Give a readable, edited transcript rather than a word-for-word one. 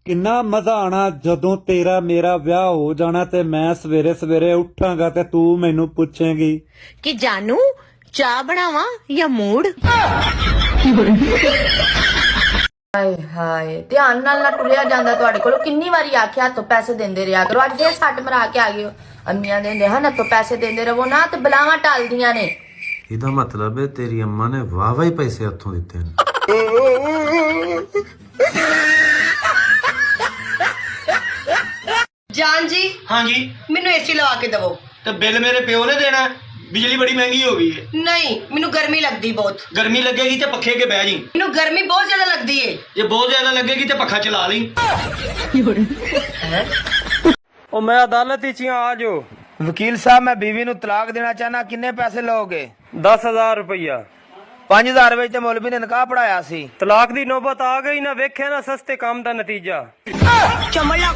ਕਿੰਨਾ ਮਜ਼ਾ ਆਣਾ ਜਦੋਂ ਤੇਰਾ ਮੇਰਾ ਵਿਆਹ ਹੋ ਜਾਣਾ ਤੇ ਮੈਂ ਸਵੇਰੇ ਸਵੇਰੇ ਉੱਠਾਂਗਾ ਤੇ ਤੂੰ ਮੈਨੂੰ ਪੁੱਛੇਂਗੀ ਕਿ ਜਾਨੂ ਚਾਹ ਬਣਾਵਾਂ ਜਾਂ ਮੂੜ। ਹਾਏ ਹਾਏ ਧਿਆਨ ਨਾਲ ਨਾ ਟੁਰਿਆ ਜਾਂਦਾ ਤੁਹਾਡੇ ਕੋਲੋਂ। ਕਿੰਨੀ ਵਾਰੀ ਆਖਿਆ ਹੱਥੋਂ ਪੈਸੇ ਦਿੰਦੇ ਰਿਹਾ ਕਰੋ, ਅੱਜ ਫੇਰ ਸੱਟ ਮਰਾ ਕੇ ਆ ਗਏ ਹੋ। ਅੰਮੀਆਂ ਦਿੰਦੇ ਹਨ ਹੱਥੋਂ ਪੈਸੇ ਦਿੰਦੇ ਰਹੋ ਨਾ ਤੇ ਬਲਾਵਾਂ ਟਲਦੀਆਂ ਨੇ। ਇਹਦਾ ਮਤਲਬ ਹੈ ਤੇਰੀ ਅੰਮਾ ਨੇ ਵਾਹ ਹੀ ਪੈਸੇ ਹੱਥੋਂ ਦਿੱਤੇ ਨੇ। ਜਾਨ ਜੀ हाँ जी ਮੈਨੂੰ ਏਸੀ ਲਵਾ ਕੇ ਦਿਵੋ। तो बिल मेरे प्यो ने देना है। बिजली बड़ी महंगी हो गई है। ਨਹੀਂ ਮੈਨੂੰ ਗਰਮੀ ਲੱਗਦੀ ਬਹੁਤ। गर्मी लगेगी तो पखे के बह जी। ਮੈਨੂੰ ਗਰਮੀ ਬਹੁਤ ਜ਼ਿਆਦਾ ਲੱਗਦੀ ਏ। जे बहुत ज्यादा लगेगी तो पखा चला ली। ਉਹ ਮੈਂ ਅਦਾਲਤ ਵਿੱਚ ਆ ਜੋ। ਵਕੀਲ ਸਾਹਿਬ ਮੈਂ ਬੀਵੀ ਨੂੰ ਤਲਾਕ ਦੇਣਾ ਚਾਹਨਾ, ਕਿੰਨੇ ਪੈਸੇ ਲਓਗੇ? 10,000 ਰੁਪਈਆ। 5000 ਵਿੱਚ ਤੇ ਮੌਲਵੀ ਨੇ ਨਿਕਾਹ ਪੜਾਇਆ ਸੀ। ਤਲਾਕ ਦੀ ਨੌਬਤ ਆ ਗਈ ਨਾ, ਵੇਖਿਆ ਨਾ ਸਸਤੇ ਕੰਮ ਦਾ ਨਤੀਜਾ। ਚਮੜਾ